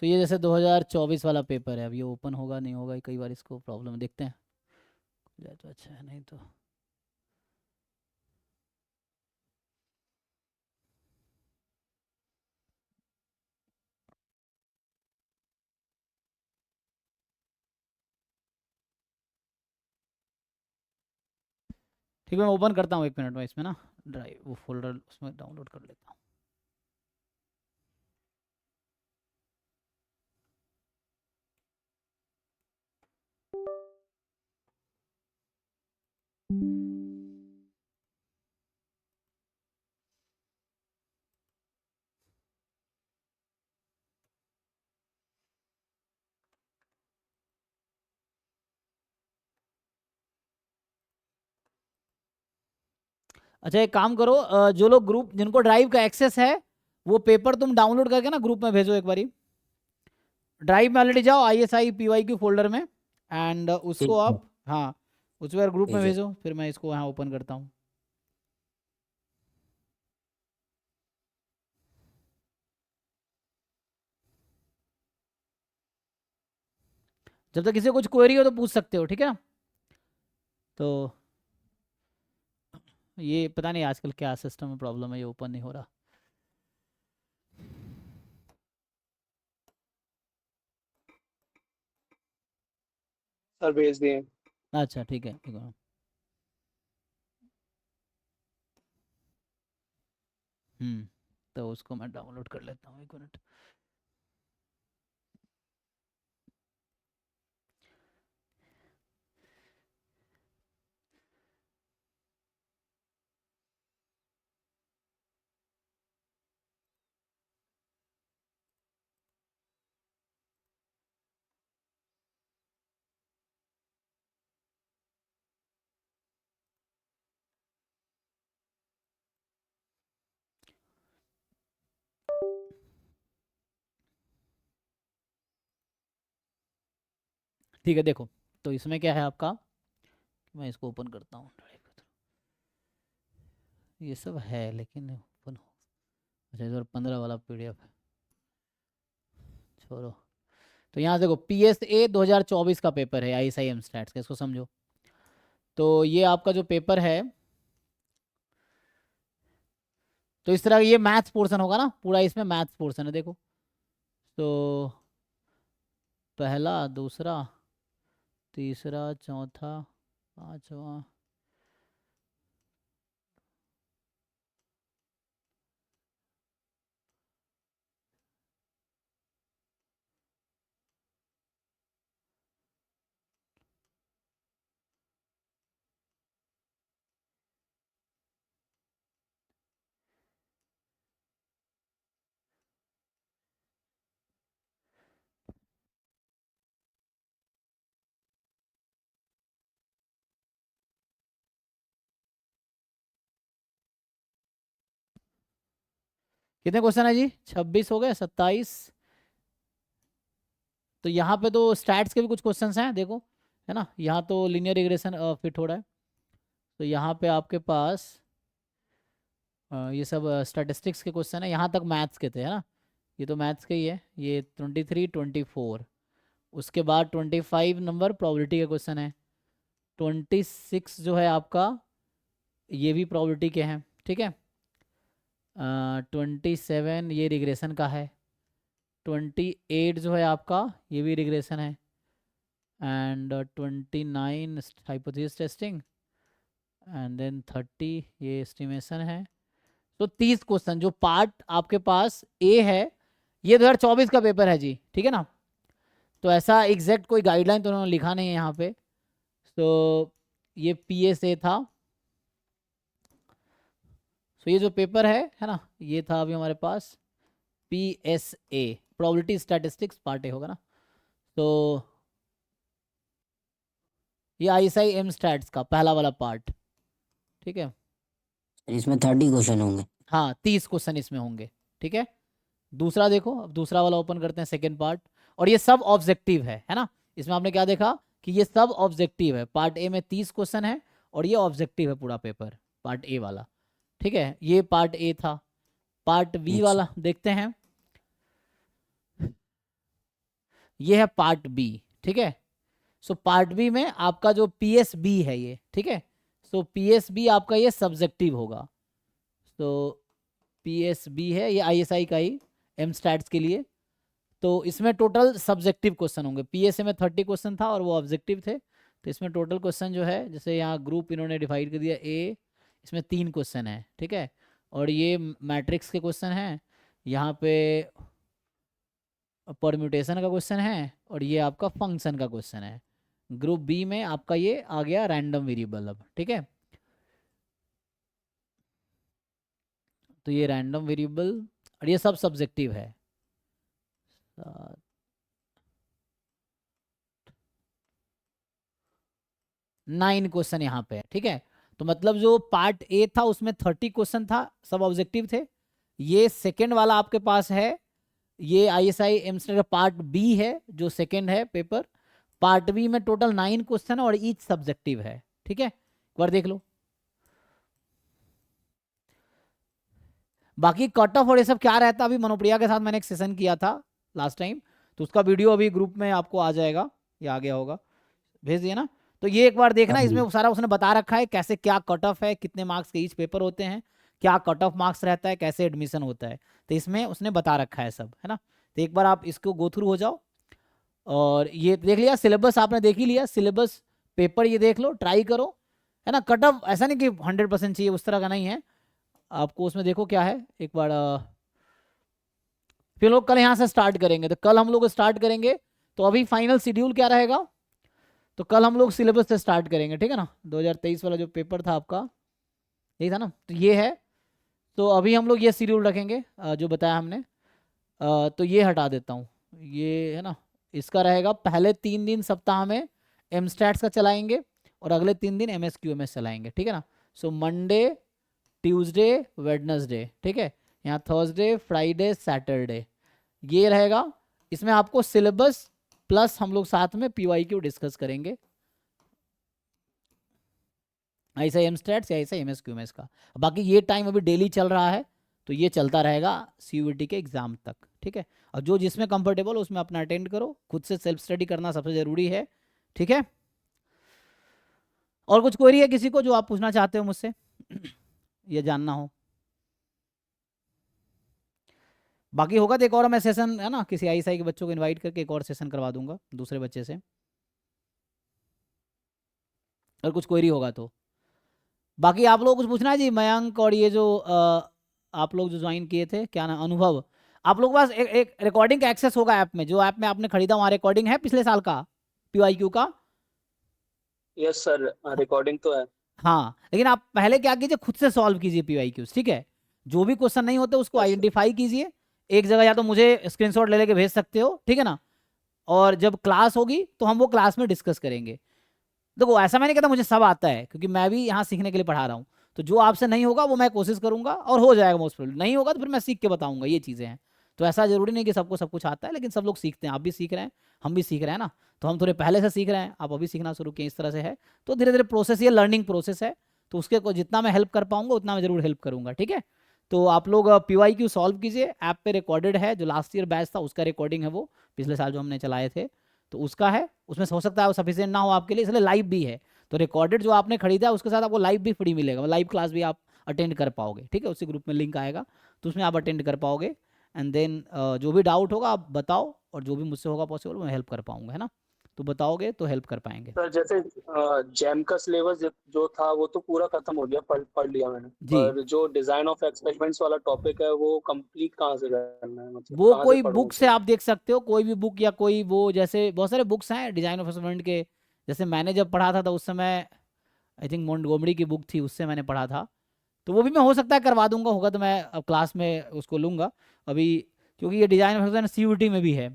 तो ये जैसे 2024 वाला पेपर है, अब ये ओपन होगा नहीं होगा, कई बार इसको प्रॉब्लम, देखते हैं खुल जाए तो अच्छा है, नहीं तो ठीक है। मैं ओपन करता हूँ 1 मिनट में इसमें ना, ड्राइव वो फोल्डर उसमें डाउनलोड कर लेता हूँ। अच्छा एक काम करो, जो लोग ग्रुप जिनको ड्राइव का एक्सेस है वो पेपर तुम डाउनलोड करके ना ग्रुप में भेजो एक बारी। ड्राइव में ऑलरेडी जाओ ISI PYQ फोल्डर में, एंड उसको ठीक है आप, हाँ उस पर ग्रुप में ठीक है। भेजो, फिर मैं इसको यहाँ ओपन करता हूँ। जब तक किसी को कुछ क्वेरी हो तो पूछ सकते हो, ठीक है। तो ये पता नहीं आजकल क्या सिस्टम में प्रॉब्लम है, ये ओपन नहीं हो रहा। सर भेज दिए। अच्छा ठीक है, ठीक है। तो उसको मैं डाउनलोड कर लेता हूँ, 1 मिनट। ठीक है देखो, तो इसमें क्या है आपका, मैं इसको ओपन करता हूँ। ये सब है लेकिन ओपन हो, अच्छा इधर 15 वाला PDF है, छोड़ो। तो यहाँ देखो PSA 2024 का पेपर है ISI MStats का, इसको समझो। तो ये आपका जो पेपर है, तो इस तरह ये मैथ्स पोर्शन होगा ना पूरा, इसमें मैथ्स पोर्शन है देखो। तो पहला, दूसरा, तीसरा, चौथा, पांचवा, कितने क्वेश्चन है जी, 26 हो गए, 27। तो यहाँ पे तो स्टैट्स के भी कुछ क्वेश्चंस हैं देखो, है ना। यहाँ तो लीनियर रिग्रेशन फिट हो रहा है, तो यहाँ पे आपके पास ये सब स्टैटिस्टिक्स के क्वेश्चन है, यहाँ तक मैथ्स के थे, है ना। ये तो मैथ्स के ही है, ये 23, 24। उसके बाद 25 नंबर प्रोबेबिलिटी के क्वेश्चन है। 26 जो है आपका, ये भी प्रोबेबिलिटी के हैं, ठीक है। 27 ये रिग्रेशन का है। 28 जो है आपका, ये भी रिग्रेशन है। And 29 hypothesis testing, and then 30 ये एस्टिमेशन है। तो 30 क्वेश्चन जो पार्ट आपके पास ए है, ये 2024 का पेपर है जी, ठीक है ना। तो ऐसा एग्जैक्ट कोई गाइडलाइन तो उन्होंने लिखा नहीं है यहाँ पे। तो ये PSA था। ये जो पेपर है ना, ये था अभी हमारे पास PSA probability statistics part A होगा ना। तो ये ISI MStats का पहला वाला पार्ट, ठीक है। इसमें 30 क्वेश्चन होंगे। हाँ 30 क्वेश्चन इसमें होंगे, ठीक है। दूसरा देखो, अब दूसरा वाला ओपन करते हैं, सेकेंड पार्ट। और ये सब ऑब्जेक्टिव है ना। इसमें आपने क्या देखा कि ये सब ऑब्जेक्टिव है। पार्ट ए में 30 क्वेश्चन है और ये ऑब्जेक्टिव है पूरा पेपर, पार्ट ए वाला, ठीक है। ये पार्ट ए था। पार्ट बी अच्छा वाला देखते हैं, ये है पार्ट बी, ठीक है। सो पार्ट बी में आपका जो PSB है ये, ठीक है। सो PSB आपका ये सब्जेक्टिव होगा। तो PSB है ये ISI का ही MStats के लिए। तो इसमें टोटल सब्जेक्टिव क्वेश्चन होंगे। PSA में 30 क्वेश्चन था और वो ऑब्जेक्टिव थे। तो इसमें टोटल क्वेश्चन जो है, जैसे यहाँ ग्रुप इन्होंने डिवाइड कर दिया A, इसमें 3 क्वेश्चन है, ठीक है। और ये मैट्रिक्स के क्वेश्चन हैं, यहाँ पे परम्यूटेशन का क्वेश्चन है, और ये आपका फंक्शन का क्वेश्चन है। ग्रुप बी में आपका ये आ गया रैंडम वेरिएबल अब, ठीक है। तो ये रैंडम वेरिएबल और ये सब सब्जेक्टिव है। 9 क्वेश्चन यहाँ पे है, ठीक है। तो मतलब जो पार्ट ए था उसमें 30 क्वेश्चन था, सब ऑब्जेक्टिव थे। ये सेकेंड वाला आपके पास है, ये ISI एमस्टेट का पार्ट बी है जो सेकेंड है पेपर। पार्ट बी में टोटल 9 क्वेश्चन है और ईच सब्जेक्टिव है, ठीक है, एक बार देख लो। बाकी कट ऑफ और ये सब क्या रहता है, अभी मनोप्रिया के साथ मैंने एक सेशन किया था लास्ट टाइम, तो उसका वीडियो अभी ग्रुप में आपको आ जाएगा या आ गया होगा, भेज दिया ना। तो ये एक बार देखना, हाँ जी। इसमें सारा उसने बता रखा है कैसे क्या कट ऑफ है, कितने मार्क्स के ईच पेपर होते हैं, क्या कट ऑफ मार्क्स रहता है, कैसे एडमिशन होता है, तो इसमें उसने बता रखा है सब, है ना। तो एक बार आप इसको गो थ्रू हो जाओ। और ये देख लिया सिलेबस, आपने देख ही लिया सिलेबस, पेपर ये देख लो, ट्राई करो, है ना। कट ऑफ ऐसा नहीं कि 100% चाहिए, उस तरह का नहीं है आपको। उसमें देखो क्या है एक बार, फिर लोग कल यहाँ से स्टार्ट करेंगे, तो कल हम लोग स्टार्ट करेंगे। तो अभी फाइनल शेड्यूल क्या रहेगा, तो कल हम लोग सिलेबस से स्टार्ट करेंगे, ठीक है ना। 2023 वाला जो पेपर था आपका यही था ना, तो ये है। तो अभी हम लोग ये शेड्यूल रखेंगे जो बताया हमने। तो ये हटा देता हूँ, ये है ना, इसका रहेगा पहले 3 दिन सप्ताह में एमस्टैट्स का चलाएंगे और अगले 3 दिन MSQMS चलाएंगे, ठीक है ना। सो मंडे, ट्यूसडे, वेडनेसडे, ठीक है, यहाँ थर्सडे, फ्राइडे, सैटरडे, ये रहेगा। इसमें आपको सिलेबस प्लस हम लोग साथ में PYQ डिस्कस करेंगे, ऐसा एमस्टैट्स या ऐसा MSQMS का। बाकी ये टाइम अभी डेली चल रहा है, तो ये चलता रहेगा CUET के एग्जाम तक, ठीक है। और जो जिसमें कंफर्टेबल हो उसमें अपना अटेंड करो, खुद से सेल्फ स्टडी करना सबसे जरूरी है, ठीक है। और कुछ क्वेरी है किसी को जो आप पूछना चाहते हो मुझसे ये जानना हो? बाकी होगा तो एक और मैं सेशन, है ना, किसी ISI के बच्चों को इनवाइट करके एक और सेशन करवा दूंगा दूसरे बच्चे से, अगर कुछ क्वेरी होगा तो। बाकी आप लोग कुछ पूछना है जी, मयंक और ये जो आप लोग जो ज्वाइन किए थे, क्या नाम, अनुभव, आप लोग के पास एक रिकॉर्डिंग का एक्सेस होगा ऐप में, जो ऐप में आपने खरीदा वहाँ रिकॉर्डिंग है पिछले साल का PYQ का? यस सर, रिकॉर्डिंग तो है। हाँ, लेकिन आप पहले क्या कीजिए, खुद से सॉल्व कीजिए PYQs, ठीक है। जो भी क्वेश्चन नहीं होते उसको Yes, sir. आइडेंटिफाई कीजिए एक जगह, या तो मुझे स्क्रीनशॉट ले लेके भेज सकते हो, ठीक है ना। और जब क्लास होगी तो हम वो क्लास में डिस्कस करेंगे। देखो ऐसा मैं नहीं कहता मुझे सब आता है, क्योंकि मैं भी यहाँ सीखने के लिए पढ़ा रहा हूँ। तो जो आपसे नहीं होगा वो मैं कोशिश करूंगा और हो जाएगा मोस्ट प्रोबेबली, नहीं होगा तो फिर मैं सीख के बताऊंगा, ये चीज़ें हैं। तो ऐसा जरूरी नहीं कि सबको सब कुछ आता है, लेकिन सब लोग सीखते हैं, आप भी सीख रहे हैं, हम भी सीख रहे हैं ना। तो हम थोड़े पहले से सीख रहे हैं, आप अभी सीखना शुरू किए, इस तरह से है। तो धीरे धीरे प्रोसेस, ये लर्निंग प्रोसेस है, तो उसके को जितना मैं हेल्प कर पाऊंगा उतना मैं जरूर हेल्प करूंगा, ठीक है। तो आप लोग PYQ सॉल्व कीजिए, ऐप पे रिकॉर्डेड है, जो लास्ट ईयर बैच था उसका रिकॉर्डिंग है, वो पिछले साल जो हमने चलाए थे तो उसका है। उसमें हो सकता है वो सफिशिएंट ना हो आपके लिए, इसलिए लाइव भी है। तो रिकॉर्डेड जो आपने खरीदा है उसके साथ आपको लाइव भी फ्री मिलेगा, लाइव क्लास भी आप अटेंड कर पाओगे, ठीक है। उसी ग्रुप में लिंक आएगा तो उसमें आप अटेंड कर पाओगे। एंड देन जो भी डाउट होगा आप बताओ, और जो भी मुझसे होगा पॉसिबल मैं हेल्प कर पाऊंगा, है ना। तो बताओगे तो हेल्प कर पाएंगे सर जैसे जैम का सिलेबस जो था वो तो पूरा खत्म हो गया, पढ़ लिया मैंने। जी। पर जो डिजाइन ऑफ एक्सपेरिमेंट्स वाला टॉपिक है वो कंप्लीट कहाँ से करना है, मतलब वो कहाँ से कोई पढ़ूं बुक से उसे? आप देख सकते हो, कोई भी बुक, या कोई वो, जैसे बहुत सारे बुक्स हैं डिजाइन ऑफ एक्सपेरिमेंट के। जैसे मैंने जब पढ़ा था तो उस समय आई थिंक मोंटगोमरी की बुक थी, उससे मैंने पढ़ा था। तो वो भी मैं हो सकता है करवा दूंगा, होगा तो मैं अब क्लास में उसको लूंगा अभी, क्योंकि ये डिजाइन ऑफ एक्सपेरिमेंट CUET में भी है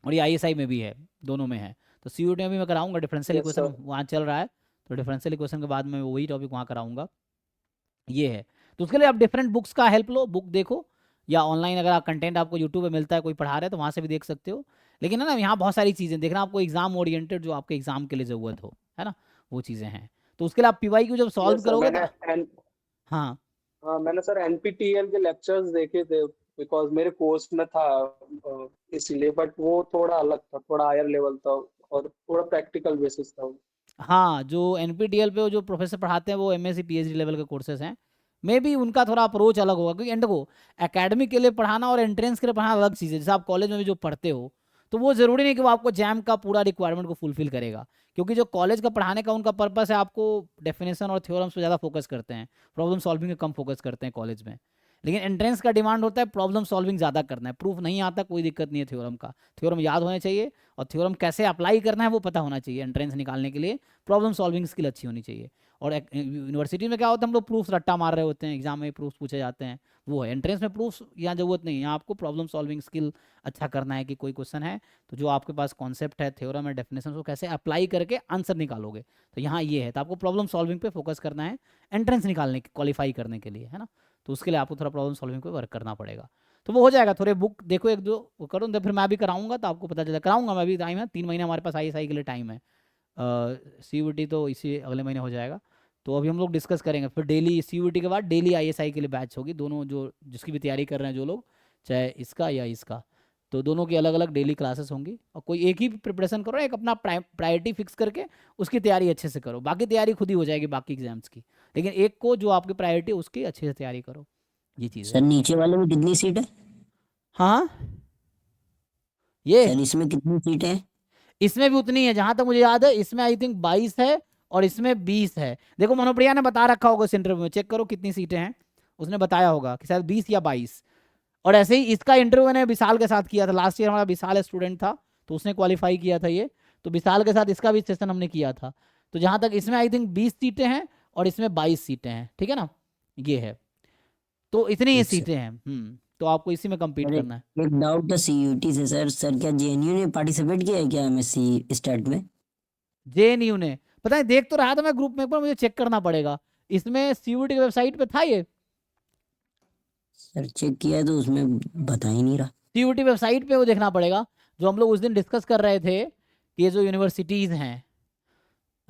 और ये ISI में भी है, दोनों में है। तो CUET में भी मैं कराऊंगा, डिफरेंशियल यस इक्वेशन सर। वहाँ चल रहा है, तो डिफरेंशियल इक्वेशन के बाद मैं वही टॉपिक वहाँ कराऊंगा, ये है। तो उसके लिए आप डिफरेंट बुक्स का हेल्प लो, बुक देखो, या ऑनलाइन अगर आप कंटेंट आपको यूट्यूब पे मिलता है, कोई पढ़ा रहा है तो वहाँ से भी देख सकते हो। लेकिन है ना, यहाँ बहुत सारी चीज़ें देखना, आपको एग्जाम ओरिएंटेड जो आपके एग्जाम के लिए ज़रूरत हो, है ना, वो चीज़ें हैं। तो उसके लिए आप PYQ जब सॉल्व यस सर, करोगे मैंने तो, हाँ हाँ मैंने सर NPTEL के लेक्चर्स देखे थे, बिकॉज मेरे कोर्स में था, इसीलिए। बट वो थोड़ा अलग था, थोड़ा हायर लेवल था और थोड़ा प्रैक्टिकल बेसिस था वो। हाँ, जो NPTEL पे वो जो प्रोफेसर पढ़ाते हैं वो MSc PhD लेवल के कोर्सेज हैं, मे बी उनका थोड़ा अप्रोच अलग होगा, क्योंकि एंड को एकेडमिक के लिए पढ़ाना और एंट्रेंस के लिए पढ़ाना अलग चीज़ है। जैसे आप कॉलेज में भी जो पढ़ते हो, तो वो ज़रूरी नहीं कि वो आपको जैम का पूरा रिक्वायरमेंट को फुलफिल करेगा, क्योंकि जो कॉलेज का पढ़ाने का उनका पर्पस है, आपको डेफिनेशन और थ्योरम्स पे ज़्यादा फोकस करते हैं, प्रॉब्लम सॉल्विंग पे कम फोकस करते हैं कॉलेज में। लेकिन एंट्रेंस का डिमांड होता है प्रॉब्लम सॉल्विंग ज़्यादा करना है, प्रूफ नहीं आता कोई दिक्कत नहीं है थ्योरम का, थ्योरम याद होने चाहिए और थ्योरम कैसे अप्लाई करना है वो पता होना चाहिए। एंट्रेंस निकालने के लिए प्रॉब्लम सॉल्विंग स्किल अच्छी होनी चाहिए। और यूनिवर्सिटी में क्या होता है, हम लोग प्रूफ रट्टा मार रहे होते हैं, एग्जाम में प्रूफ पूछे जाते हैं, वो है। एंट्रेंस में प्रूफ यहाँ जरूरत नहीं है, यहाँ आपको प्रॉब्लम सॉल्विंग स्किल अच्छा करना है कि कोई क्वेश्चन है तो जो आपके पास कॉन्सेप्ट है, थ्योरम है, डेफिनेशन, को कैसे अप्लाई करके आंसर निकालोगे। तो यहाँ ये है, तो आपको प्रॉब्लम सॉल्विंग पे फोकस करना है एंट्रेंस निकालने क्वालिफाई करने के लिए, है ना। तो उसके लिए आपको थोड़ा प्रॉब्लम सॉल्विंग पे वर्क करना पड़ेगा। तो वो हो जाएगा, थोड़े बुक देखो एक दो वो करो, तो फिर मैं भी कराऊंगा तो आपको पता चलेगा। कराऊंगा मैं भी, टाइम है 3 महीने हमारे पास ISI के लिए टाइम है। CUT तो इसी अगले महीने हो जाएगा। तो अभी हम लोग डिस्कस करेंगे, फिर डेली CUT के बाद डेली ISI के लिए बैच होगी, दोनों जो जिसकी भी तैयारी कर रहे हैं जो लोग, चाहे इसका या इसका, तो दोनों की अलग अलग डेली क्लासेस होंगी। और कोई एक ही प्रिपरेशन करो, एक अपना प्रायोरिटी फिक्स करके उसकी तैयारी अच्छे से करो, बाकी तैयारी खुद ही हो जाएगी बाकी एग्जाम्स की, लेकिन एक को जो आपकी प्रायोरिटी उसकी अच्छे से तैयारी करो, ये चीज़ सर है। नीचे वाले में कितनी सीट है? हाँ ये सर इसमें कितनी सीट है? इसमें भी उतनी है जहां तक मुझे याद है, इसमें आई थिंक 22 है और इसमें 20 है। देखो मनोप्रिया ने बता रखा होगा इस इंटरव्यू में, चेक करो कितनी सीटें हैं, उसने बताया होगा कि शायद 20 या 22। और ऐसे ही इसका इंटरव्यू मैंने विशाल के साथ किया था, लास्ट ईयर हमारा विशाल स्टूडेंट था तो उसने क्वालिफाई किया था ये, तो विशाल के साथ इसका भी सेशन हमने किया था। तो जहां तक इसमें आई थिंक 20 सीटें हैं और इसमें 22 सीटें हैं, ठीक है ना, ये है। तो इतनी ही ठीक सर। सीटें हैं। तो आपको इसी में compete सर करना है। एक डाउट था CUT से सर, क्या JNU ने पार्टिसिपेट किया है क्या MSc स्टार्ट में? JNU ने पता है, देख तो रहा था मैं ग्रुप में, पर मुझे चेक करना पड़ेगा। इसमें CUT की वेबसाइट पे था ये, सर चेक किया है तो उसमें बता ही नहीं रहा। CUT वेबसाइट पे वो देखना पड़ेगा। जो हम लोग उस दिन डिस्कस कर रहे थे कि ये जो यूनिवर्सिटीज़ हैं,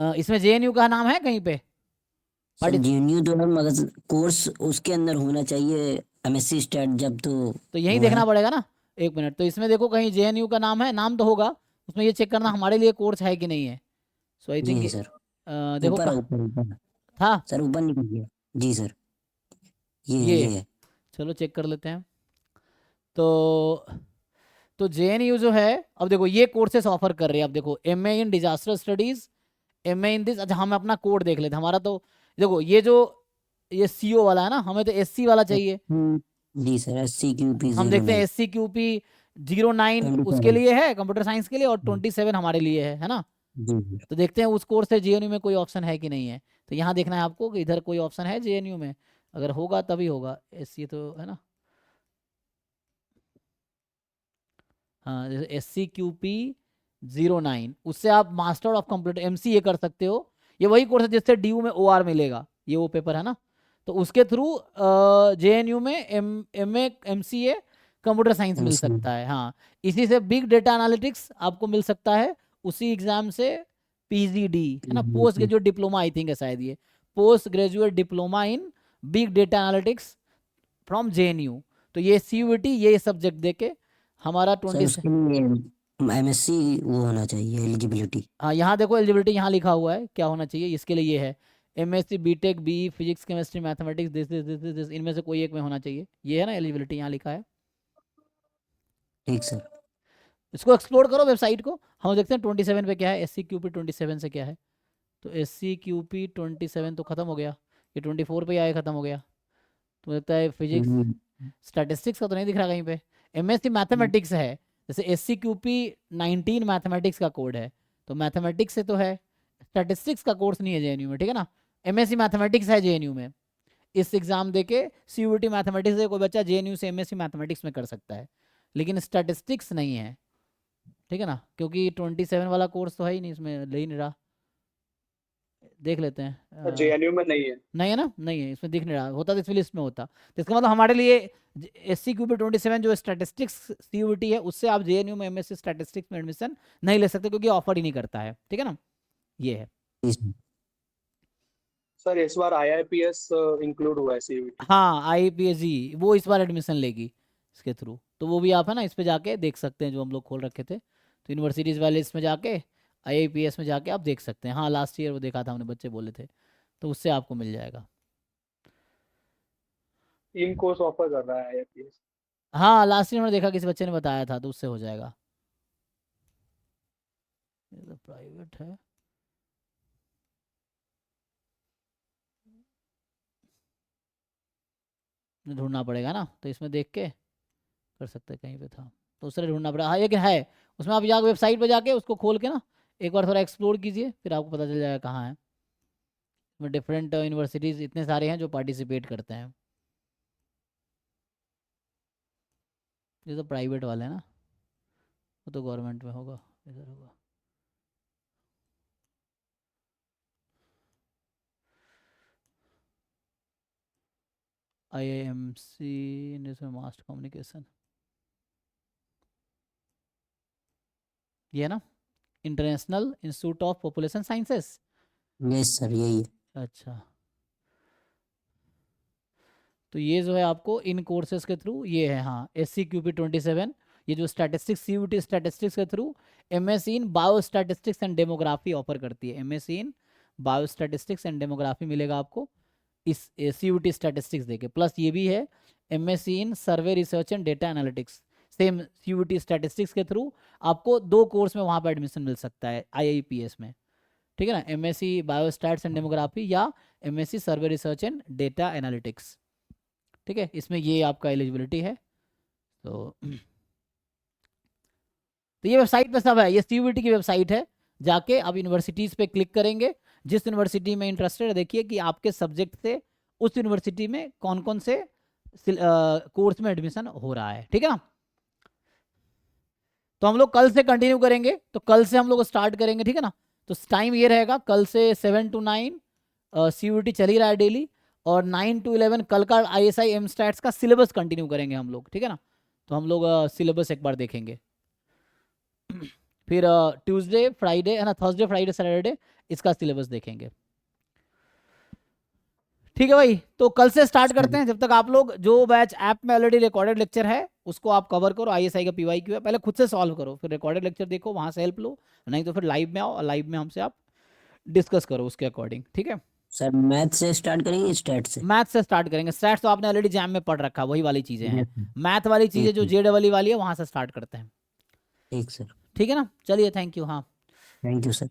इसमें JNU का नाम है कहीं पे? सर पार्टिस JNU तो है मगर कोर्स उसके अंदर होना चाहिए MSc स्टार्ट जब तो तो यही वो है। देखना पड़ेगा ना। एक मिनट, तो इसमें देखो कहीं JNU का नाम है, नाम तो होगा उसमें, ये चेक करना हमारे लिए कोर्स है कि नहीं है। सो आई थिंक जी सर। देखो ऊपर कहाँ ऊपर ऊपर था सर, ऊपर निकल गया। जी सर, ये है ये, ये है। चलो चेक कर लेते हैं। तो JNU जो है, अब देखो ये कोर्सेस ऑफर कर रही है। अब देखो MA in disaster studies, MA in this. अच्छा हम अपना कोड देख लेते हैं हमारा। तो देखो ये जो ये CO वाला है ना, हमें तो SC वाला चाहिए। जी सर, SCQP हम देखते हैं 09 SCQP 09 उसके 27। लिए है कंप्यूटर साइंस के लिए, और 27 हमारे लिए है ना। जी जी। तो देखते हैं उस कोर्स से JNU में कोई ऑप्शन है कि नहीं है। तो यहाँ देखना है आपको कि इधर कोई ऑप्शन है JNU में, अगर होगा तभी होगा। SC तो है ना, हाँ जैसे SCQP 09, उससे आप मास्टर ऑफ कंप्यूटर MCA कर सकते हो। ये वही कोर्स है जिससे DU में OR मिलेगा, ये वो पेपर है ना। तो उसके थ्रू JNU में MA MCA कंप्यूटर साइंस मिल MC। सकता है। हाँ, इसी से बिग डेटा एनालिटिक्स आपको मिल सकता है, उसी एग्जाम से PGD है ना, post graduate diploma I think है शायद, ये post graduate diploma in big data analytics from JNU। तो ये CUT ये सब्जेक्ट देके हमारा सर 20। उसके लिए MSc वो होना चाहिए एलिजिबिलिटी। हाँ यहाँ देखो एलिजिबिलिटी यहाँ लिखा हुआ है क्या होना चाहिए, इसके लिए ये है MSc BTech BE physics chemistry mathematics this इनमें से कोई एक में होना चाहिए, ये है ना एलिजिबिलिटी यहाँ लिखा है। ठीक सर। इसको एक्सप्लोर करो वेबसाइट को, हम देखते हैं 27 पे क्या है, SCQP 27 से क्या है। तो SCQP 27 तो खत्म हो गया, ये 24 पे आया खत्म हो गया। तो लगता है फिजिक्स स्टैटिस्टिक्स का तो नहीं दिख रहा कहीं पे। MSc मैथमेटिक्स है, जैसे SCQP 19 मैथमेटिक्स का कोड है, तो मैथमेटिक्स से तो है, स्टैटिस्टिक्स का कोर्स नहीं है JNU में, ठीक है ना। MSc मैथमेटिक्स है JNU में। इस एग्जाम देके CUT मैथमेटिक्स से कोई बच्चा JNU से MSc मैथमेटिक्स में कर सकता है, लेकिन स्टैटिस्टिक्स नहीं है, ठीक है ना, क्योंकि 27 वाला कोर्स तो है ही नहीं, इसमें ले ही नहीं रहा। देख लेते हैं JNU में नहीं है। नहीं है ना, नहीं है इसमें, दिख नहीं रहा, होता तो इस लिस्ट में होता। तो इसका मतलब हमारे लिए SCQP 27 जो स्टैटिस्टिक्स CUT है, उससे आप JNU में MSc स्टैटिस्टिक्स में एडमिशन नहीं ले सकते, क्योंकि ऑफर ही नहीं करता है, ठीक है ना, ये है। सर इस बार IIPS इंक्लूड हुआ है CUT। हाँ IPSC वो इस बार एडमिशन लेगी इसके थ्रू, तो वो भी आप है ना इस पे जाके देख सकते हैं, जो हम लोग खोल रखे थे। तो यूनिवर्सिटीज़ वाले इसमें जाके IIPS में जाके आप देख सकते हैं। हाँ लास्ट ईयर वो देखा था हमने, बच्चे बोले थे, तो उससे आपको मिल जाएगा। 3 कोर्स ऑफर कर रहा है IIPS। हाँ लास्ट ईयर मैंने देखा, किसी बच्चे ने बताया था, तो उससे हो जाएगा। ये तो प्राइवेट है। ढूंढना पड़ेगा ना, तो इसमें देख के कर सकते हैं, कहीं पे था तो उससे ढूंढना पड़ेगा। हाँ लेकिन है उसमें, आप जाकर वेबसाइट पे जाके उसको खोल के ना एक बार थोड़ा एक्सप्लोर कीजिए, फिर आपको पता चल जाएगा कहाँ है। में डिफरेंट यूनिवर्सिटीज़ इतने सारे हैं जो पार्टिसिपेट करते हैं। ये तो प्राइवेट वाले हैं ना, वो तो गवर्नमेंट में होगा, इधर होगा। IIMC मास कम्युनिकेशन, ये है ना, international institute of population sciences. Yes sir यही है। अच्छा, तो ये जो है आपको इन कोर्सेज के थ्रू ये है, हाँ SCQP27, ये जो स्टैटिस्टिक्स CUT स्टैटिस्टिक्स के through MSc in biostatistics and demography offer करती है। MSc in biostatistics and demography मिलेगा आपको इस CUT स्टैटिस्टिक्स देके, प्लस ये भी है MSc in survey research and data analytics, same CUT statistics के थ्रू आपको 2 कोर्स में वहाँ पर एडमिशन मिल सकता है IIPS में, ठीक है ना, MSc बायोस्टैट्स एंड डेमोग्राफी या MSc survey research and data analytics, ठीक है, इसमें ये आपका एलिजिबिलिटी है। तो ये वेबसाइट पे सब है, ये CUT की वेबसाइट है, जाके आप यूनिवर्सिटीज़ पे क्लिक करेंगे, जिस यूनिवर्सिटी में इंटरेस्टेड है देखिए कि आपके सब्जेक्ट से उस यूनिवर्सिटी में कौन कौन से कोर्स में एडमिशन हो रहा है, ठीक है ना। तो हम लोग कल से कंटिन्यू करेंगे, तो कल से हम लोग स्टार्ट करेंगे, ठीक है ना। तो टाइम ये रहेगा, कल से 7 to 9 CUT चल ही रहा है डेली, और 9 to 11 कल का ISI MStats का सिलेबस कंटिन्यू करेंगे हम लोग, ठीक है ना। तो हम लोग सिलेबस एक बार देखेंगे, फिर ट्यूसडे फ्राइडे है ना, थर्सडे फ्राइडे सैटरडे इसका सिलेबस देखेंगे, ठीक है भाई। तो कल से स्टार्ट करते हैं, जब तक आप लोग जो बैच ऐप में ऑलरेडी रिकॉर्डेड लेक्चर है उसको आप कवर करो, ISI का PYQ है, पहले खुद से सॉल्व करो, फिर रिकॉर्डेड लेक्चर देखो, वहां से हेल्प लो, नहीं तो फिर लाइव में आओ और लाइव में हमसे आप डिस्कस करो उसके अकॉर्डिंग, ठीक है। सर मैथ से स्टार्ट करेंगे स्टैट से? मैथ से स्टार्ट करेंगे, स्टैट्स तो आपने ऑलरेडी जैम में पढ़ रखा, वही वाली चीजें हैं, Yes, sir. मैथ वाली चीजें जो ठीक JEE वाली है वहां से स्टार्ट करते हैं, ठीक सर, ठीक है ना। चलिए थैंक यू, हाँ थैंक यू सर।